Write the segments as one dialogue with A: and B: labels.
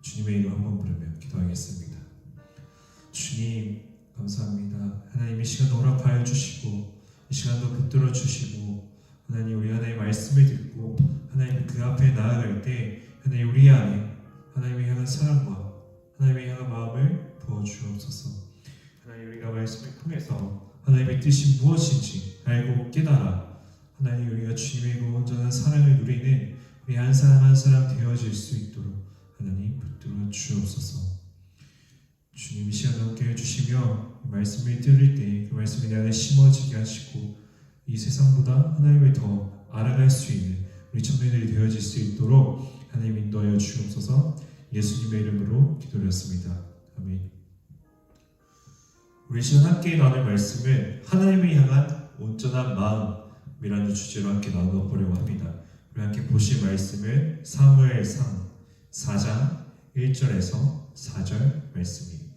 A: 주님의 이름 한번 부르며 기도하겠습니다. 주님 감사합니다. 하나님 이 시간 허락하여 주시고 이 시간도 붙들어 주시고 하나님 우리 하나님의 말씀을 듣고 하나님 그 앞에 나아갈 때 하나님 우리 안에 하나님을 향한 사랑과 하나님을 향한 마음을 부어주옵소서. 하나님 우리가 말씀을 통해서 하나님의 뜻이 무엇인지 알고 깨달아 하나님 우리가 주님의 그 온전한 사랑을 누리는 우리 한 사람 한 사람 되어질 수 있도록 하나님 붙들어 주옵소서. 주님 이 시간 함께 해주시며 말씀을 들을 때 그 말씀이 내 안에 심어지게 하시고 이 세상보다 하나님을 더 알아갈 수 있는 우리 청년들이 되어질 수 있도록 하나님 인도하여 주옵소서. 예수님의 이름으로 기도드렸습니다. 아멘. 우리 시간 함께 나눌 말씀은 하나님을 향한 온전한 마음이라는 주제로 함께 나눠보려고 합니다. 우리 함께 보실 말씀은 사무엘상 4장 1절에서 4절 말씀입니다.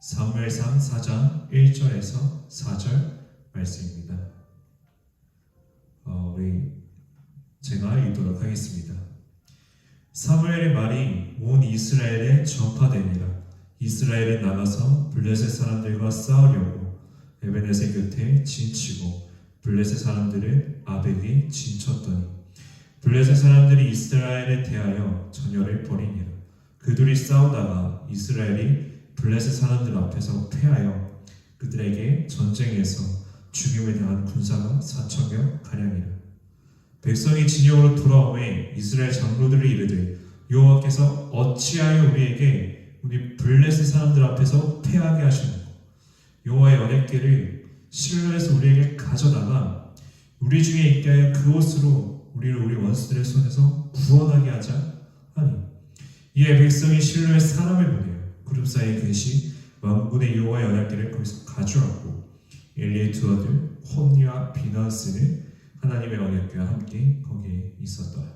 A: 사무엘상 4장 1절에서 4절 말씀입니다. 제가 읽도록 하겠습니다. 사무엘의 말이 온 이스라엘에 전파되니라. 이스라엘은 나가서 블레셋 사람들과 싸우려고 에베네셀 곁에 진치고 블레셋 사람들은 아벡에 진쳤더니 블레셋 사람들이 이스라엘에 대하여 전열을 벌이니라. 그들이 싸우다가 이스라엘이 블레셋 사람들 앞에서 패하여 그들에게 전쟁에서 죽임을 당한 군사가 4,000명 가량이라. 백성이 진영으로 돌아오매 이스라엘 장로들이 이르되 여호와께서 어찌하여 우리 블레셋 사람들 앞에서 패하게 하시는고 여호와의 언약궤를 실로에서 우리에게 가져다가 우리 중에 있게 하여 그곳으로 우리를 우리 원수들의 손에서 구원하게 하자 하니 이에 백성이 실로에 사람을 보내어 구름 사이에 계시 만군의 여호와의 언약궤를 거기서 가져왔고 엘리의 두 아들 홈니와 비나스는 하나님의 언약궤와 함께 거기에 있었더라.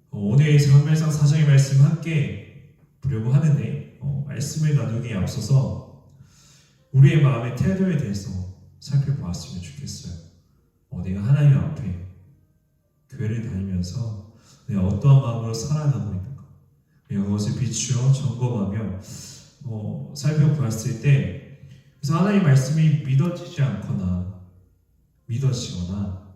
A: 오늘 사무엘상 4장의 말씀을 함께 보려고 하는데 말씀을 나누기에 앞서서 우리의 마음의 태도에 대해서 살펴보았으면 좋겠어요. 내가 하나님 앞에 교회를 다니면서 내가 어떠한 마음으로 살아가고 있는가, 내가 그것을 비추어 점검하며 살펴보았을 때 그래서 하나님 말씀이 믿어지지 않거나 믿어지거나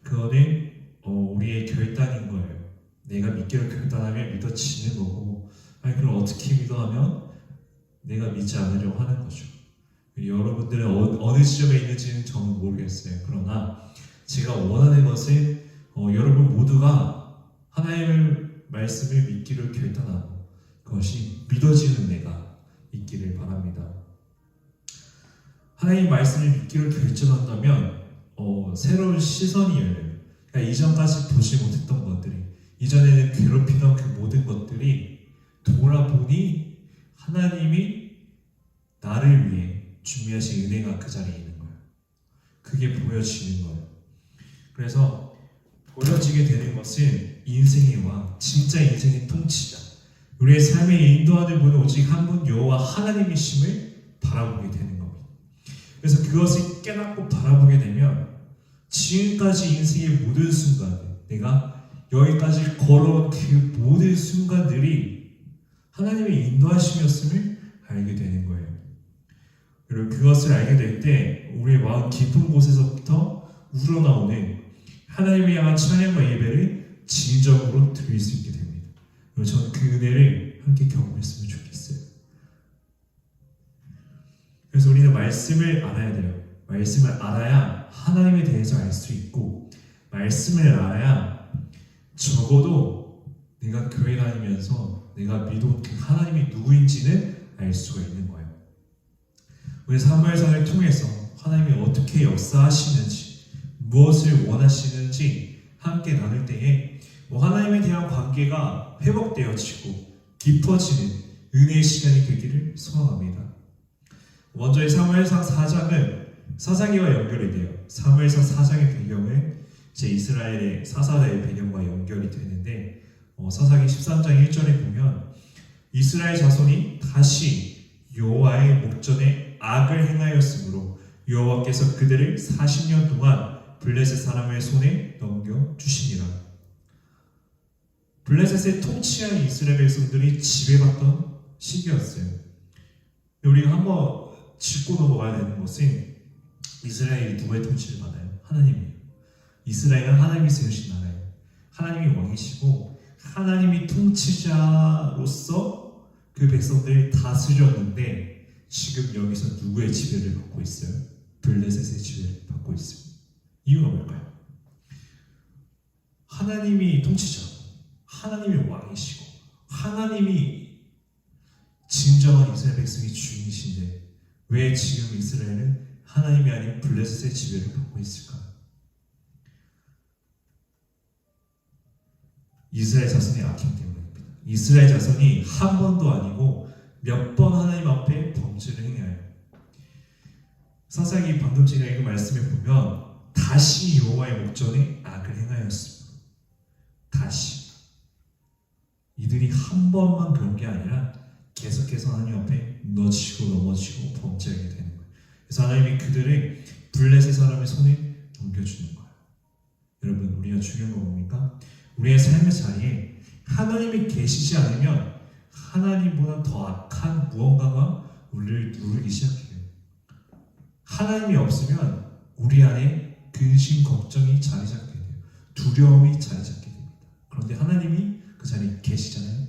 A: 그거는 우리의 결단인 거예요. 내가 믿기로 결단하면 믿어지는 거고, 아니 그럼 어떻게 믿어하면 내가 믿지 않으려고 하는 거죠. 여러분들은 어느 지점에 있는지는 저는 모르겠어요. 그러나 제가 원하는 것은 여러분 모두가 하나님의 말씀을 믿기를 결단하고 그것이 믿어지는 내가 있기를 바랍니다. 하나님 말씀을 믿기를 결정한다면 새로운 시선이 열려요. 그러니까 이전까지 보지 못했던 것들이, 이전에는 괴롭히던 그 모든 것들이 돌아보니 하나님이 나를 위해 준비하신 은혜가 그 자리에 있는 거예요. 그게 보여지는 거예요. 그래서 보여지게 되는 것은 인생이와 진짜 인생의 통치자, 우리의 삶에 인도하는 분은 오직 한 분 여호와 하나님이심을 바라보게 되는 겁니다. 그래서 그것을 깨닫고 바라보게 되면 지금까지 인생의 모든 순간들, 내가 여기까지 걸어온 그 모든 순간들이 하나님의 인도하심이었음을 알게 되는 거예요. 그리고 그것을 알게 될 때 우리의 마음 깊은 곳에서부터 우러나오는 하나님을 향한 찬양과 예배를 진정으로 드릴 수 있게 됩니다. 그리고 저는 그 은혜를 함께 경험했으면 좋겠어요. 그래서 우리는 말씀을 알아야 돼요. 말씀을 알아야 하나님에 대해서 알 수 있고, 말씀을 알아야 적어도 내가 교회 다니면서 내가 믿어온 그 하나님이 누구인지는 알 수가 있는 거예요. 우리 사무엘상을 통해서 하나님이 어떻게 역사하시는지, 무엇을 원하시는지 함께 나눌 때에 하나님에 대한 관계가 회복되어지고 깊어지는 은혜의 시간이 되기를 소망합니다. 먼저 사무엘상 4장은 사사기와 연결이 돼요. 사무엘상 4장의 배경은 이제 이스라엘의 사사대의 배경과 연결이 되는데 사사기 13장 1절에 보면 이스라엘 자손이 다시 여호와의 목전에 악을 행하였으므로 여호와께서 그들을 40년 동안 블레셋 사람의 손에 넘겨주시니라. 블레셋의 통치한 이스라엘 백성들이 지배받던 시기였어요. 우리가 한번 짚고 넘어가야 되는 것은 이스라엘이 누구의 통치를 받아요? 하나님이에요. 이스라엘은 하나님이 세우신 나라예요. 하나님이 왕이시고 하나님이 통치자로서 그 백성들을 다스렸는데 지금 여기서 누구의 지배를 받고 있어요? 블레셋의 지배를 받고 있습니다. 이유가 뭘까요? 하나님이 통치자고 하나님이 왕이시고 하나님이 진정한 이스라엘 백성의 주인이신데 왜 지금 이스라엘은 하나님이 아닌 블레셋의 지배를 받고 있을까요? 이스라엘 자손의 악행 때문입니다. 이스라엘 자손이 한 번도 아니고 몇 번 하나님 앞에 범죄를 행해요. 사사기 방금 제가 읽은 말씀에 보면 다시 여호와의 목전에 악을 행하였습니다. 다시. 이들이 한 번만 그런 게 아니라 계속해서 하나님 앞에 무너지고 넘어지고 범죄하게 되는 거예요. 그래서 하나님이 그들을 블레셋 사람의 손에 넘겨주는 거예요. 여러분, 우리가 중요한 거 뭡니까? 우리의 삶의 자리에 하나님이 계시지 않으면 하나님보다 더 악한 무언가가 우리를 누르기 시작해요. 하나님이 없으면 우리 안에 근심, 걱정이 자리 잡게 돼요. 두려움이 자리 잡게 됩니다. 그런데 하나님이 그 자리에 계시잖아요.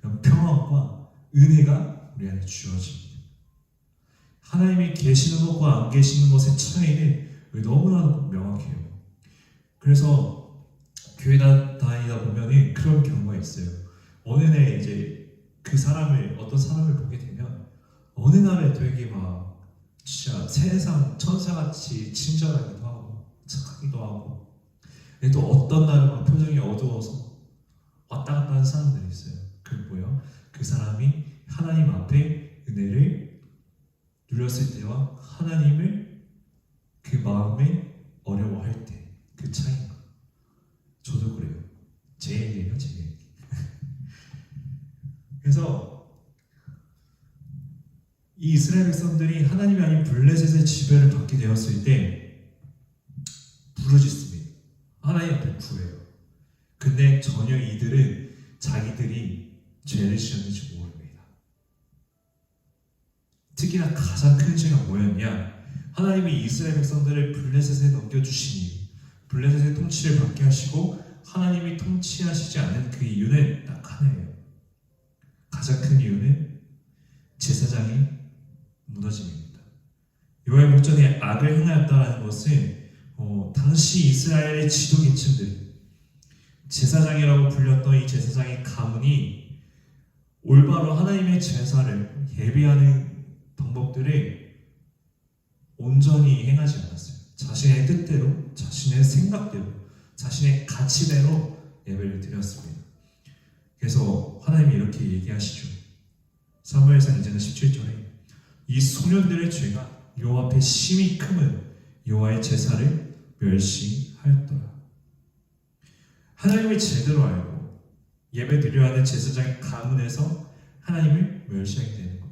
A: 그럼 평안과 은혜가 우리 안에 주어집니다. 하나님이 계시는 것과 안 계시는 것의 차이는 너무나 명확해요. 그래서 교회 다니다 보면은 그런 경우가 있어요. 어느 날 이제 어떤 사람을 보게 되면 어느 날에 되게 막 진짜 세상 천사같이 친절하기도 하고 착하기도 하고, 또 어떤 날은 막 표정이 어두워서 왔다 갔다 하는 사람들이 있어요. 그게 뭐예요? 그 사람이 하나님 앞에 은혜를 누렸을 때와 하나님을 그 마음에 어려워할 때 그 차이가. 저도 그래요. 제 얘기예요, 제 얘기. 그래서 이 이스라엘 백성들이 하나님이 아닌 블레셋의 지배를 받게 되었을 때 부르짖습니다. 하나님 앞에 구해요. 근데 전혀 이들은 자기들이 죄를 지었는지 모릅니다. 특히나 가장 큰 죄가 뭐였냐? 하나님이 이스라엘 백성들을 블레셋에 넘겨주시니 블레셋의 통치를 받게 하시고 하나님이 통치하시지 않는 그 이유는 딱 하나예요. 가장 큰 이유는 제사장이 무너짐입니다. 여호와의 목전에 악을 행하였다는 것은 당시 이스라엘의 지도 계층들, 제사장이라고 불렸던 이 제사장의 가문이 올바로 하나님의 제사를 예배하는 방법들을 온전히 행하지 않았어요. 자신의 뜻대로, 자신의 생각대로, 자신의 가치대로 예배를 드렸습니다. 그래서 하나님이 이렇게 얘기하시죠. 사무엘상 2장 17절에 이 소년들의 죄가 여호와 앞에 심히 크면 여호와의 제사를 멸시하였더라. 하나님을 제대로 알고 예배 드려야 하는 제사장의 가문에서 하나님을 멸시하게 되는 것.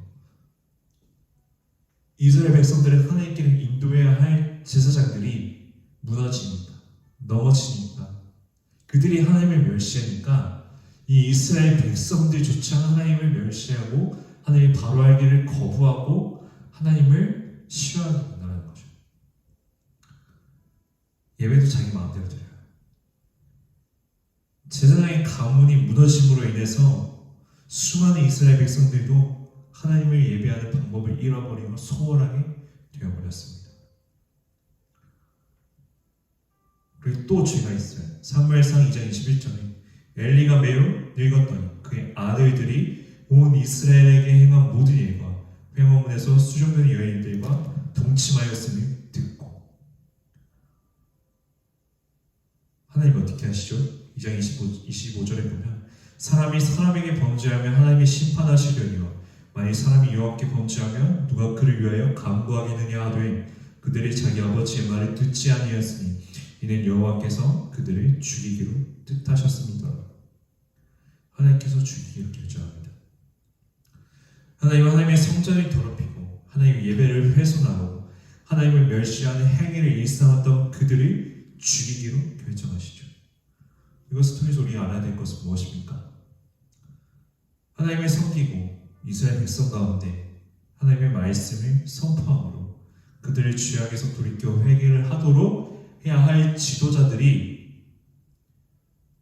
A: 이스라엘 백성들을 하나님께로 인도해야 할 제사장들이 무너지니까, 넘어지니까, 그들이 하나님을 멸시하니까 이 이스라엘 백성들조차 하나님을 멸시하고 하나님의 바로 알기를 거부하고 하나님을 싫어하게 된다는 거죠. 예배도 자기 마음대로 드려요. 제사장의 가문이 무너짐으로 인해서 수많은 이스라엘 백성들도 하나님을 예배하는 방법을 잃어버리고 소홀하게 되어버렸습니다. 그리고 또 죄가 있어요. 사무엘상 2장 21절에 엘리가 매우 늙었더니 그의 아들들이 온 이스라엘에게 행한 모든 일과 회막문에서 수종된 여인들과 동침하였음을 듣고. 하나님 어떻게 하시죠? 2장 25절에 보면 사람이 사람에게 범죄하면 하나님이 심판하시려니와 만일 사람이 여호와께 범죄하면 누가 그를 위하여 간구하겠느냐 하되 그들이 자기 아버지의 말을 듣지 아니하였으니 이는 여호와께서 그들을 죽이기로 뜻하셨습니다. 하나님께서 죽이기로 결정합니다. 하나님은 하나님의 성전을 더럽히고 하나님의 예배를 훼손하고 하나님을 멸시하는 행위를 일삼았던 그들을 죽이기로 결정하시죠. 이것을 통해서 우리가 알아야 될 것은 무엇입니까? 하나님을 섬기고 이스라엘 백성 가운데 하나님의 말씀을 선포함으로 그들을 죄악에서 돌이켜 회개를 하도록 해야 할 지도자들이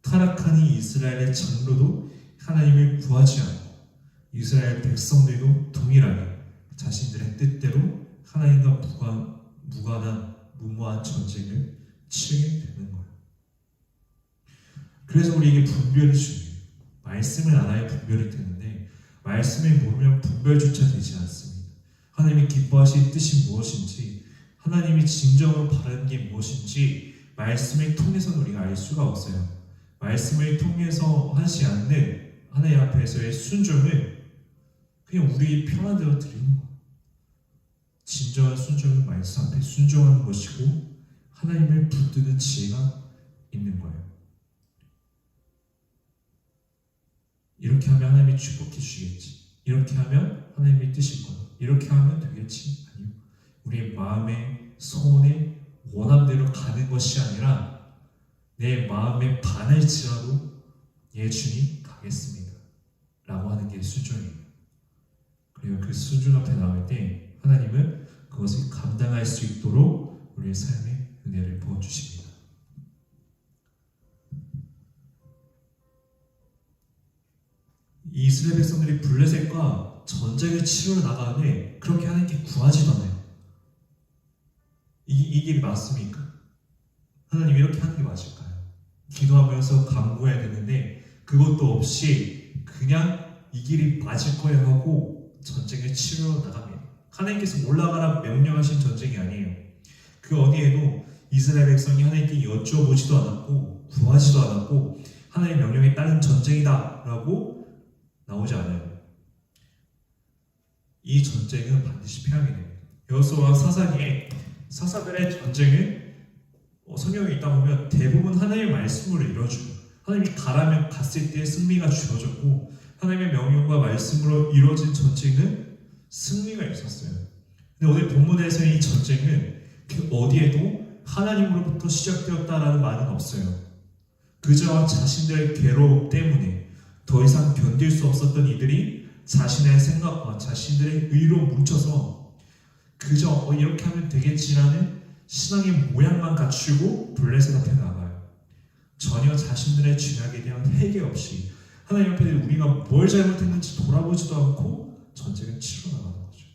A: 타락한 이 이스라엘의 장로도 하나님을 구하지 않고 이스라엘 백성들도 동일하게 자신들의 뜻대로 하나님과 무관한 무모한 전쟁을 치르게 되는 거예요. 그래서 우리에게 분별이 중요해요. 말씀을 알아야 분별이 되는데 말씀을 모르면 분별조차 되지 않습니다. 하나님이 기뻐하실 뜻이 무엇인지 하나님이 진정으로 바라는 게 무엇인지 말씀을 통해서는 우리가 알 수가 없어요. 말씀을 통해서 하지 않는 하나님 앞에서의 순종을 그냥 우리 편한 대로 드리는 거예요. 진정한 순종은 말씀 앞에 순종하는 것이고 하나님을 붙드는 지혜가 있는 거예요. 이렇게 하면 하나님이 축복해 주시겠지. 이렇게 하면 하나님이 뜻일 거야. 이렇게 하면 되겠지. 아니요. 우리의 마음의 소원의 원함대로 가는 것이 아니라 내 마음에 반할지라도 예 주님 가겠습니다 라고 하는 게 순종이에요. 그리고 그 순종 앞에 나올 때 하나님은 그것을 감당할 수 있도록 우리의 삶에 은혜를 부어주십니다. 이 이스라엘 백성들이 블레셋과 전쟁을 치러 나가는데 그렇게 하나님께 구하지도 않아요. 이 길이 맞습니까? 하나님 이렇게 하는 게 맞을까요? 기도하면서 간구해야 되는데 그것도 없이 그냥 이 길이 맞을 거야 하고 전쟁을 치러 나갑니다. 하나님께서 올라가라 명령하신 전쟁이 아니에요. 그 어디에도 이스라엘 백성이 하나님께 여쭤보지도 않았고 구하지도 않았고 하나님의 명령에 따른 전쟁이다 라고 나오지 않아요. 이 전쟁은 반드시 패하게 됩니다. 여호수아와 사사들의 전쟁을 성경에 있다 보면 대부분 하나님의 말씀으로 이루어져요. 하나님이 가라면 갔을 때 승리가 주어졌고 하나님의 명령과 말씀으로 이루어진 전쟁은 승리가 있었어요. 근데 오늘 본문에서의 이 전쟁은 그 어디에도 하나님으로부터 시작되었다라는 말은 없어요. 그저 자신들의 괴로움 때문에 더 이상 견딜 수 없었던 이들이 자신의 생각과 자신들의 의로 뭉쳐서 그저 이렇게 하면 되겠지라는 신앙의 모양만 갖추고 블레셋 앞에 나가요. 전혀 자신들의 죄악에 대한 회개 없이 하나님 앞에 우리가 뭘 잘못했는지 돌아보지도 않고 전쟁을 치러 나가는 거죠.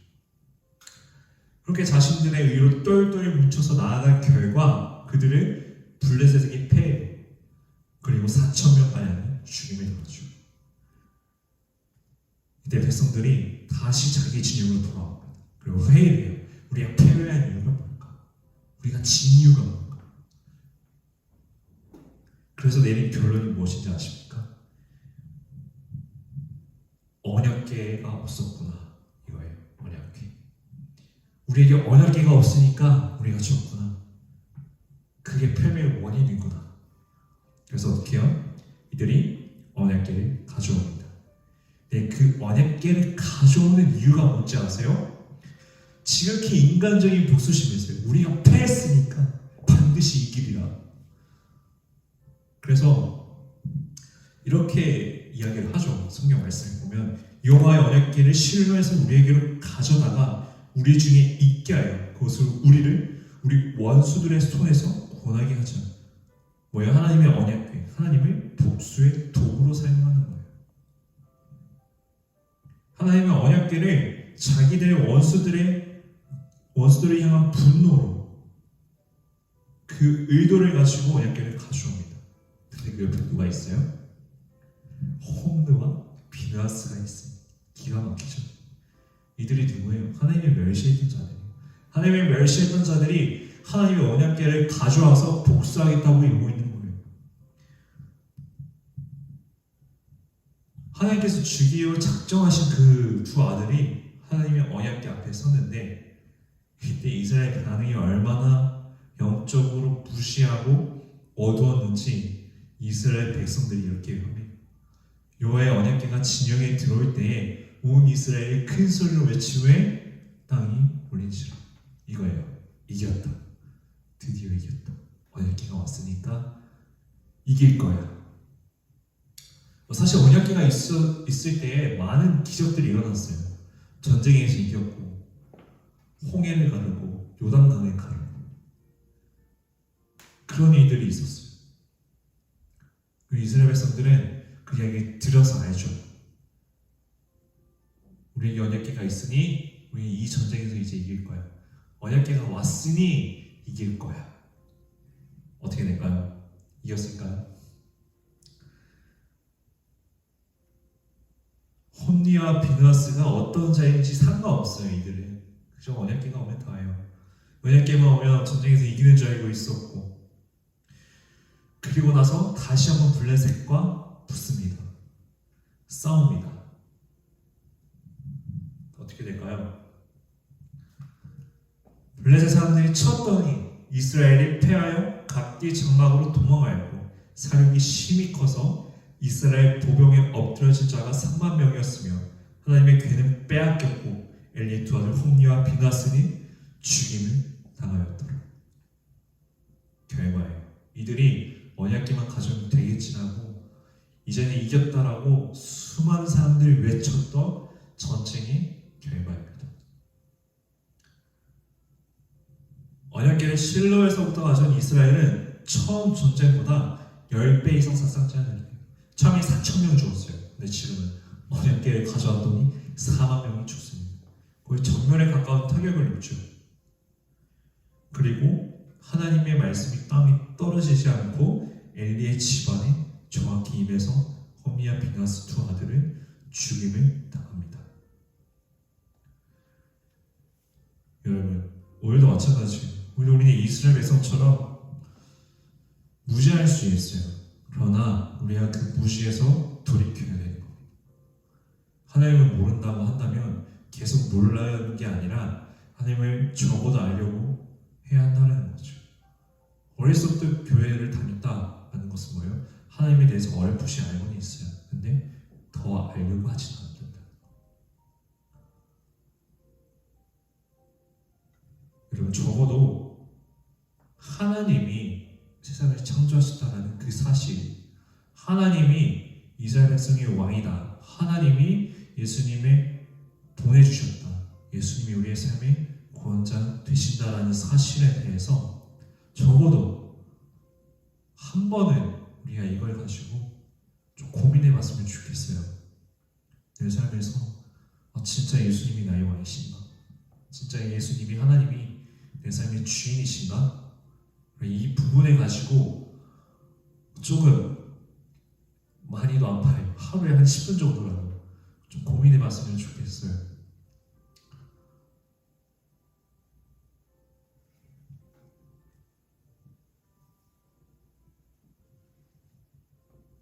A: 그렇게 자신들의 의로 똘똘 뭉쳐서 나아간 결과 그들을 블레셋에게 패해요. 그리고 4,000명가량의 죽임을 당하죠. 이때 백성들이 다시 자기 진영으로 돌아옵니다. 그리고 회의를 해요. 우리가 패배한 이유가 뭘까? 우리가 진 이유가 뭘까? 그래서 내린 결론이 무엇인지 아십니까? 언약궤가 없었구나 이거예요. 언약궤. 우리에게 언약궤가 없으니까 우리가 졌구나. 그게 패배의 원인이구나. 그래서 어떻게 해요? 이들이 언약궤를 가져옵니다. 네, 그 언약궤를 가져오는 이유가 뭔지 아세요? 지극히 인간적인 복수심이었어요. 우리가 패했으니까 반드시 이기리라. 그래서 이렇게 이야기를 하죠. 성경 말씀을 보면 여호와의 언약궤를 실로에서 우리에게로 가져다가 우리 중에 있게 하여 그것을 우리 원수들의 손에서 권하게 하자. 뭐예요? 하나님의 언약궤, 하나님을 복수의 도구로 사용하는 거예요. 하나님의 언약궤를 자기들의 원수들을 향한 분노로 그 의도를 가지고 언약궤를 가져옵니다. 근데 그 옆에 누가 있어요? 홈느와 비느하스가 있습니다. 기가 막히죠. 이들이 누구예요? 하나님의 멸시했던 자들이에요. 하나님의 멸시했던 자들이 하나님의 언약궤를 가져와서 복수하겠다고 이러고 있는 거예요. 하나님께서 주기로 작정하신 그 두 아들이 하나님의 언약궤 앞에 섰는데, 그때 이스라엘 반응이 얼마나 영적으로 무시하고 어두웠는지 이스라엘 백성들이 이렇게 합니다. 여호와의 언약궤가 진영에 들어올 때에 온 이스라엘이 큰 소리로 외치되 땅이 울린지라. 이거예요. 이겼다. 드디어 이겼다. 언약궤가 왔으니까 이길 거야. 사실 언약궤가 있을 때에 많은 기적들이 일어났어요. 전쟁에서 이겼고, 홍해를 가르고, 요단강을 가르고, 그런 일들이 있었어요. 이스라엘 백성들은 그 이야기 들어서 알죠. 우리에게 언약궤가 있으니 우리 이 전쟁에서 이제 이길 거야. 언약궤가 왔으니 이길 거야. 어떻게 될까요? 이겼을까요? 홈니와 비느하스가 어떤 자인지 상관없어요. 이들은 그저 언약궤가 오면 다예요. 언약궤만 오면 전쟁에서 이기는 줄 알고 있었고, 그리고 나서 다시 한번 블레셋과 붙습니다. 싸웁니다. 어떻게 될까요? 블레셋 사람들이 쳤더니 이스라엘이 패하여 각기 장막으로 도망하였고, 사륙이 심히 커서 이스라엘 보병에 엎드려진 자가 3만 명이었으며 하나님의 궤는 빼앗겼고 엘리의 두 아들 홈니와 비느하스니 죽임을 당하였더라. 결과예요. 이들이 언약궤만 가져오면 되겠지라고 이제는 이겼다라고 수많은 사람들이 외쳤던 전쟁의 결과입니다. 언약궤를 실로에서부터 가져온 이스라엘은 처음 전쟁보다 10배 이상 쌌지 않으니 처음에 4,000명 죽었어요. 근데 지금은 언약궤를 가져왔더니 4만 명이 죽습니다. 거의 전멸에 가까운 타격을 입죠. 그리고 하나님의 말씀이 땅에 떨어지지 않고 엘리의 집안에 정확히 입에서 홈니와 비느하스 두 아들을 죽임을 당합니다. 여러분, 오늘도 마찬가지예요. 우리는 이스라엘 백성처럼 무지할 수 있어요. 그러나 우리가 그 무지에서 돌이켜야 되는 겁니다. 하나님을 모른다고 한다면 계속 몰라는 게 아니라 하나님을 적어도 알려고 해야 한다는 거죠. 어렸을 때 교회를 다녔다는 것은 뭐예요? 하나님에 대해서 어렴풋이 알고는 있어요. 근데 더 알려고 하지는 않는다. 여러분, 적어도 하나님이 세상을 창조하셨다는 그 사실, 하나님이 이스라엘 백성의 왕이다, 하나님이 예수님을 보내주셨다, 예수님이 우리의 삶의 구원자 되신다라는 사실에 대해서 적어도 한 번은 우리가 이걸 가지고 좀 고민해 봤으면 좋겠어요. 내 삶에서 진짜 예수님이 나의 왕이신가? 진짜 예수님이, 하나님이 내 삶의 주인이신가? 이 부분에 가지고 조금 많이도 안 봐요. 하루에 한 10분 정도라도 좀 고민해 봤으면 좋겠어요.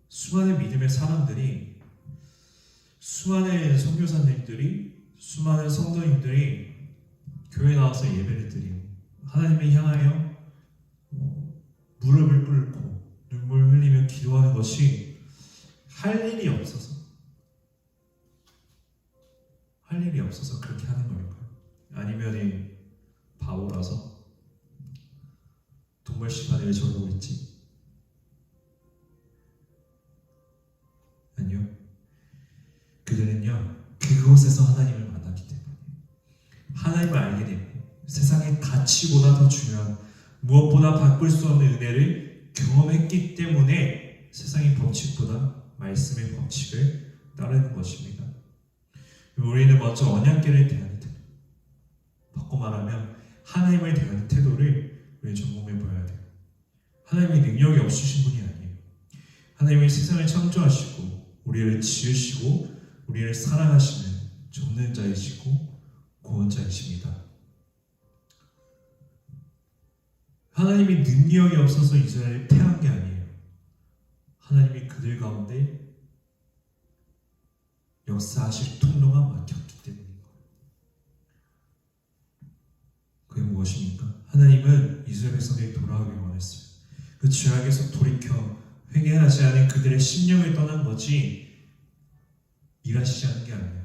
A: 수많은 믿음의 사람들이, 수많은 선교사님들이, 수많은 성도님들이 교회 나와서 예배를 드리고 하나님을 향하여 무릎을 꿇고 눈물 흘리며 기도하는 것이 할 일이 없어서 그렇게 하는 걸까요? 아니면 바보라서 동물 시간에 왜 저러고 있지? 아니요. 그들은요, 그곳에서 하나님을 만났기 때문에, 하나님을 알게 되고 세상의 가치보다 더 중요한, 무엇보다 바꿀 수 없는 은혜를 경험했기 때문에 세상의 법칙보다 말씀의 법칙을 따르는 것입니다. 우리는 먼저 언약궤를 대하는 태도, 바꿔 말하면 하나님을 대하는 태도를 우리 점검해 봐야 돼요. 하나님이 능력이 없으신 분이 아니에요. 하나님이 세상을 창조하시고 우리를 지으시고 우리를 사랑하시는 전능자이시고 구원자이십니다. 하나님이 능력이 없어서 이스라엘을 패한 게 아니에요. 하나님이 그들 가운데 역사하실 통로가 막혔기 때문인 거예요. 그게 무엇입니까? 하나님은 이스라엘 백성들이 돌아오길 원했어요. 그 죄악에서 돌이켜 회개하지 않은 그들의 심령을 떠난 거지 일하시지 않은 게 아니에요.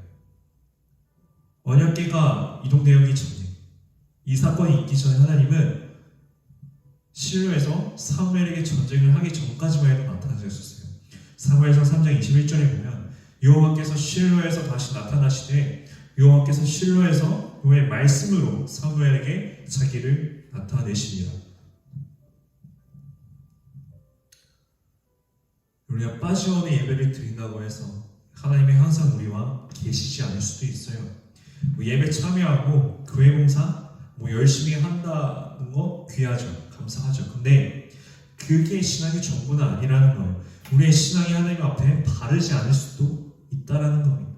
A: 언약궤가 이동되기 전에, 이 사건이 있기 전에 하나님은 실로에서 사무엘에게 전쟁을 하기 전까지만 해도 나타나셨어요. 사무엘상 3장 21절에 보면 여호와께서 실로에서 다시 나타나시되 여호와께서 실로에서 여호와의 말씀으로 사무엘에게 자기를 나타내시니라. 우리가 빠지오는 예배를 드린다고 해서 하나님이 항상 우리와 계시지 않을 수도 있어요. 예배 참여하고 교회 봉사 열심히 한다는 거 귀하죠. 감사하죠. 근데 그게 신앙의 전부는 아니라는 거예요. 우리의 신앙이 하나님 앞에 바르지 않을 수도 있다라는 겁니다.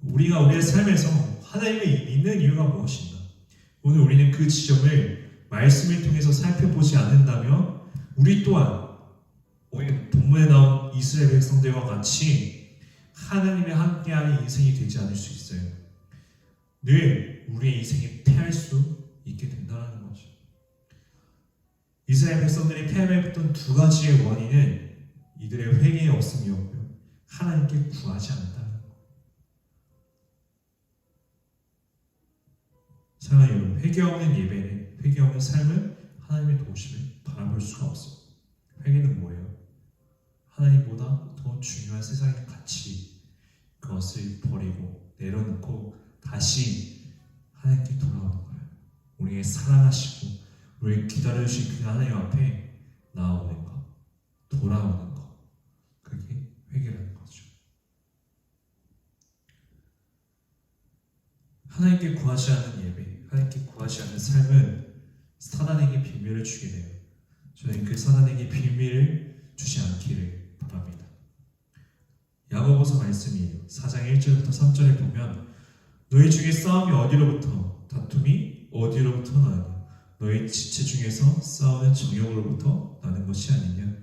A: 우리가 우리의 삶에서 하나님을 믿는 이유가 무엇인가? 오늘 우리는 그 지점을 말씀을 통해서 살펴보지 않는다면 우리 또한 오늘 본문에 나온 이스라엘 백성들과 같이 하나님의 함께하는 인생이 되지 않을 수 있어요. 늘 우리의 인생이 패할 수 있게 된다는 거죠. 이스라엘 백성들이 패배했던 두 가지의 원인은 이들의 회개의 없음이었고요. 하나님께 구하지 않았다는 거예요. 사랑하는 여러분, 회개 없는 예배는, 회개 없는 삶은 하나님의 도우심을 바라볼 수가 없어요. 회개는 뭐예요? 하나님보다 더 중요한 세상의 가치, 그것을 버리고 내려놓고 다시 하나님께 돌아오는 거예요. 우리의 사랑하시고 우리를 기다려주신 그 하나님 앞에 나아오는 것, 돌아오는 것, 그게 회개라는 거죠. 하나님께 구하지 않는 예배, 하나님께 구하지 않는 삶은 사단에게 비밀을 주게 돼요. 저는 그 사단에게 비밀을 주지 않기를 바랍니다. 야고보서 말씀이에요. 4장 1절부터 3절에 보면 너희 중에 싸움이 어디로부터, 다툼이 어디로부터 나느냐? 너희 지체 중에서 싸우는 정욕으로부터 나는 것이 아니냐?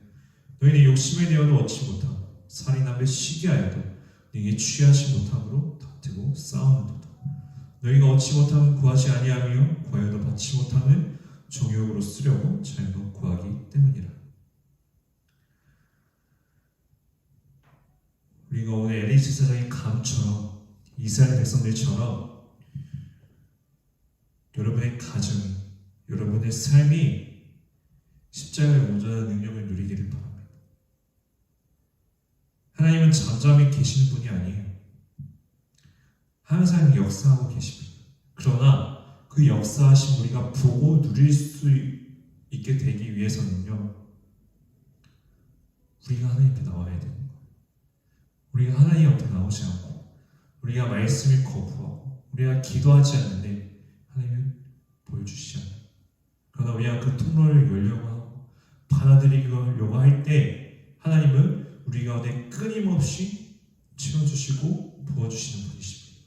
A: 너희는 욕심에 대하여 얻지 못하고 살인함에 시기하여도 능히 취하지 못함으로 다투고 싸우는도다. 너희가 얻지 못하면 구하지 아니하며 구하여도 받지 못하면 정욕으로 쓰려고 잘못 구하기 때문이라. 우리가 오늘 엘리 제사장의 감처럼 이스라엘 백성들처럼 여러분의 가정이, 여러분의 삶이 십자가의 온전한 능력을 누리기를 바랍니다. 하나님은 잠잠히 계시는 분이 아니에요. 항상 역사하고 계십니다. 그러나 그 역사하신 우리가 보고 누릴 수 있게 되기 위해서는요, 우리가 하나님 앞에 나와야 되는 거예요. 우리가 하나님 앞에 나오지 않고 우리가 말씀을 거부하고 우리가 기도하지 않는데 하나님은 보여주시지 않아요. 그러나 우리가 그 통로를 열려고 하고 받아들이려고 할 때 하나님은 우리 가운데 끊임없이 채워주시고 부어주시는 분이십니다.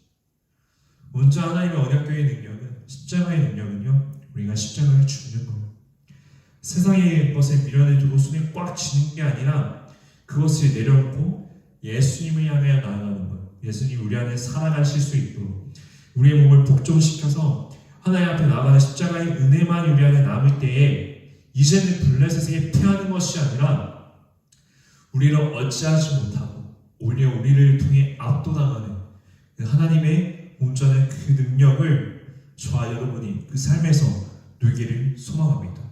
A: 먼저 하나님의 언약궤의 능력은, 십자가의 능력은요, 우리가 십자가에 죽는 거예요. 세상의 것에 미련을 두고 손에 꽉 쥐는 게 아니라 그것을 내려놓고 예수님을 향해 나아가는 것. 예수님 우리 안에 살아가실 수 있도록 우리의 몸을 복종시켜서 하나님 앞에 나아가는 십자가의 은혜만 우리 안에 남을 때에 이제는 블레셋에게 패하는 것이 아니라 우리를 어찌하지 못하고 오히려 우리를 통해 압도당하는 그 하나님의 온전한 그 능력을 저와 여러분이 그 삶에서 누리기를 소망합니다.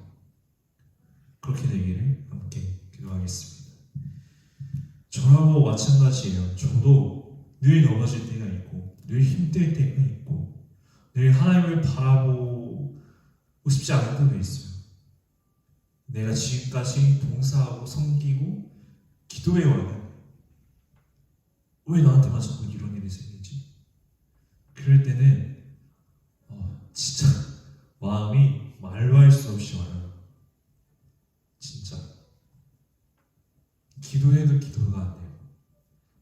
A: 그렇게 되기를 함께 기도하겠습니다. 저하고 마찬가지예요. 저도 늘 넘어질 때가 있고 늘 힘들 때가 있고 늘 하나님을 바라보고 싶지 않을 때도 있어요. 내가 지금까지 봉사하고 섬기고 기도해왔는데 왜 나한테만 자꾸 이런 일이 생기지? 그럴 때는 진짜 마음이 말로 할 수 없이 와요. 진짜 기도해도 기도가 안 돼요.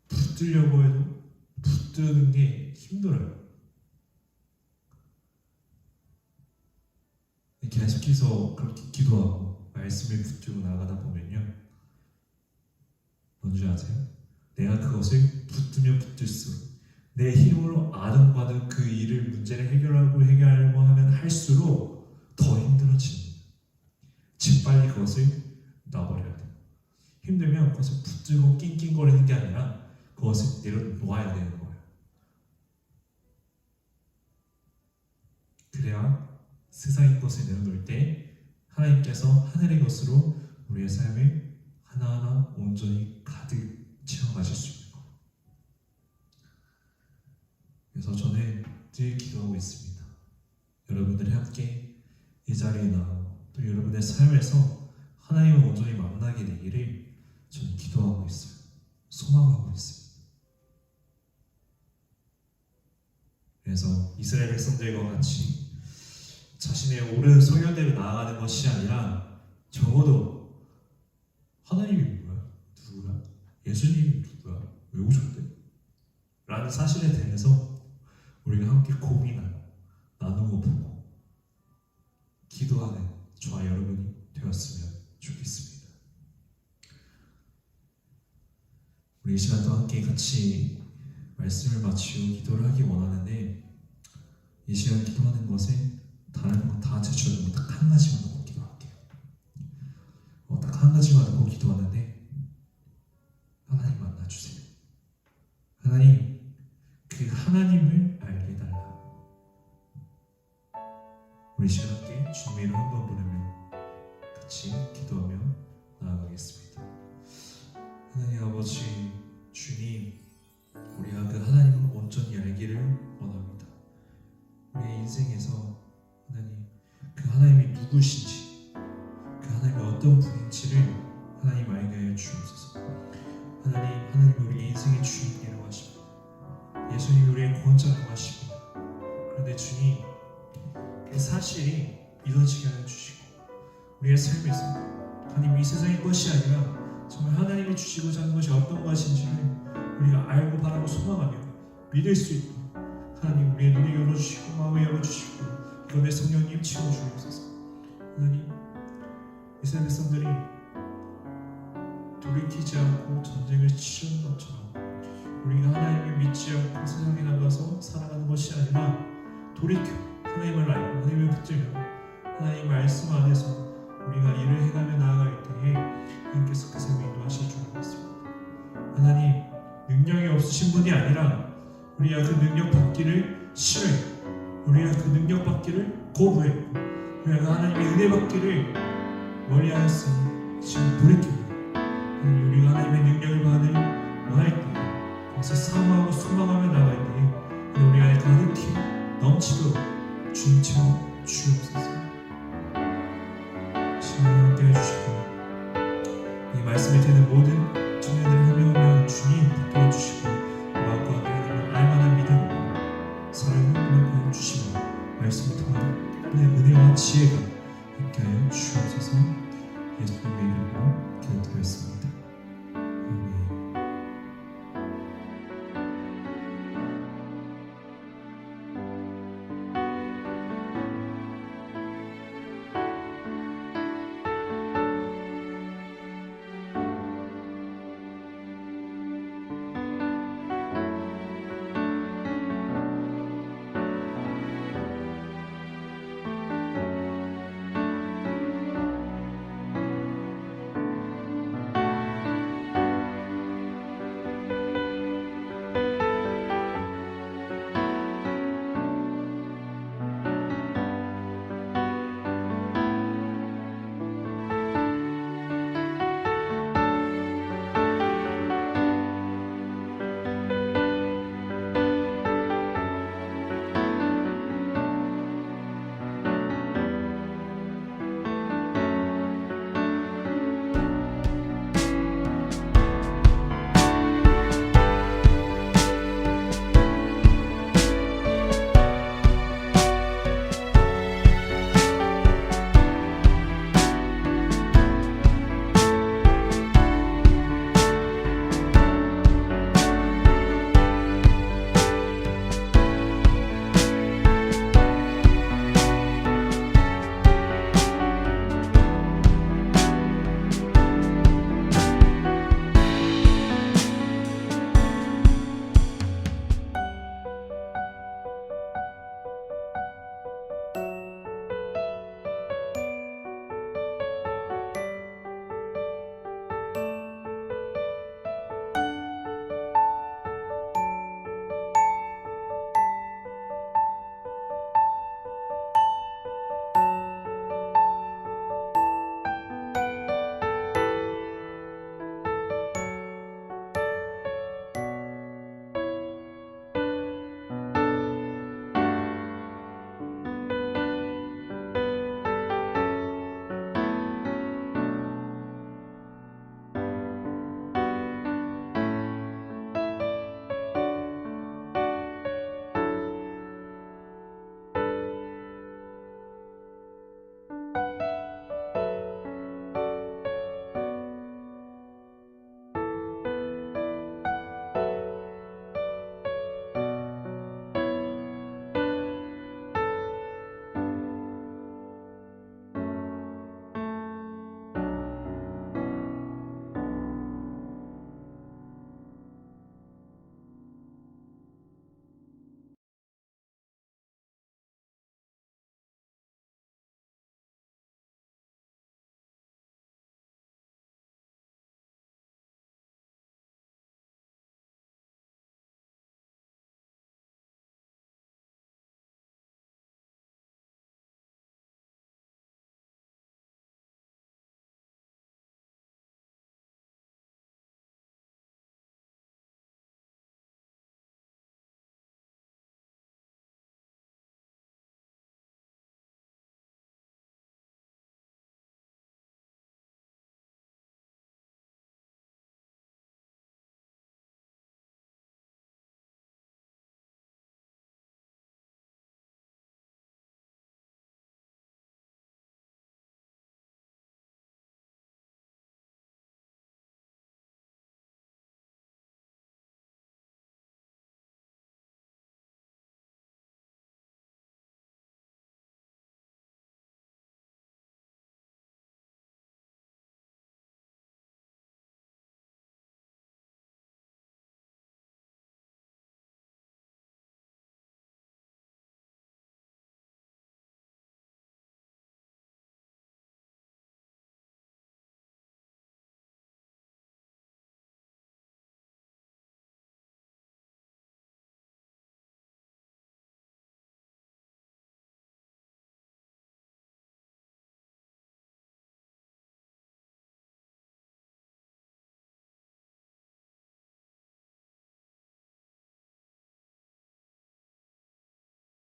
A: 붙들려고 해도 붙드는 게 힘들어요. 계속해서 그렇게 기도하고 말씀을 붙들고 나가다 보면요, 뭔지 아세요? 내가 그것을 붙들면 붙들수록 내 힘으로 아등바등 그 일을 문제를 해결하려고 하면 할수록 더 힘들어집니다. 재빨리 그것을 놔버려야 돼요. 힘들면 그것을 붙들고 낑낑거리는 게 아니라 그것을 내려놓아야 되는 거예요. 그래야 세상의 것을 내려놓을 때 하나님께서 하늘의 것으로 우리의 삶을 하나하나 온전히 가득 채워가실 수 있는 거예요. 그래서 저는 늘 기도하고 있습니다. 여러분들이 함께 이 자리에 나오고 또 여러분의 삶에서 하나님을 온전히 만나게 되기를 저는 기도하고 있어요. 소망하고 있습니다. 그래서 이스라엘 백성들과 같이 자신의 옳은 소견대로 나아가는 것이 아니라 적어도 하나님이 뭐야? 누구야? 예수님이 누구야? 왜 오셨대? 라는 사실에 대해서 우리가 함께 고민하고 나누고 보고 기도하는 저와 여러분이 되었으면 좋겠습니다. 우리 이 시간도 함께 같이 말씀을 마치고 기도를 하기 원하는데 이 시간 기도하는 것에 다른 것 다 제쳐두고 딱 한 가지만 놓고 기도할게요. 딱 한 가지만 놓고 기도하는데 하나님 만나주세요. 하나님, 그 하나님을 알게 해달라. 우리 시간 함께 주님을 한번 부르며 같이 기도하며 나아가겠습니다. 하나님 아버지, 주님, 우리가 그 하나님을 온전히 알기를 원합니다. 우리의 인생에서 하나님, 그 하나님이 누구신지, 그 하나님이 어떤 분인지를 하나님 알게 하여 주옵소서. 하나님 우리의 인생의 주인이라고 하십니다. 예수님이 우리의 구원자라고 하십니다. 그런데 주님, 그 사실이 이루어지게 하여 주시고 우리의 삶에서 하나님 이 세상의 것이 아니라 정말 하나님이 주시고자 하는 것이 어떤 것인지를 우리가 알고 바라고 소망하며 믿을 수 있도록 하나님 우리의 눈을 열어주시고 마음을 열어주시고 이번에 성령님 채워주옵소서. 하나님, 이스라엘 백성들이 돌이키지 않고 전쟁을 치른 것처럼 우리가 하나님을 믿지 않고 세상에 나가서 살아가는 것이 아니라 돌이켜 하나님을 알고 하나님을 붙들며 하나님 말씀 안에서 우리가 일을 해가며 나아갈 때에 하나님께서 그 삶을 인도하실 줄 알았습니다. 하나님, 능력이 없으신 분이 아니라 우리가 그 능력 받기를 싫어했고 우리가 그 능력 받기를 거부했고 우리가 그 하나님의 은혜 받기를 멀리하였으니 지금 돌이킵니다. 우리가 하나님의 능력을 받을 원할 때 그래서 사모하고 소망하며 나갈 때에 우리 안에 가득히 넘치도록 주님 채워 주옵소서. 주님 함께 해주시고 이 말씀에 드는 모든 청년들을 하며 주님 붙들어 주시고 마음과 하나님을 알만한 믿음으로 사랑을 공급하여 주시며 말씀을 통한 하나님의 은혜와 지혜가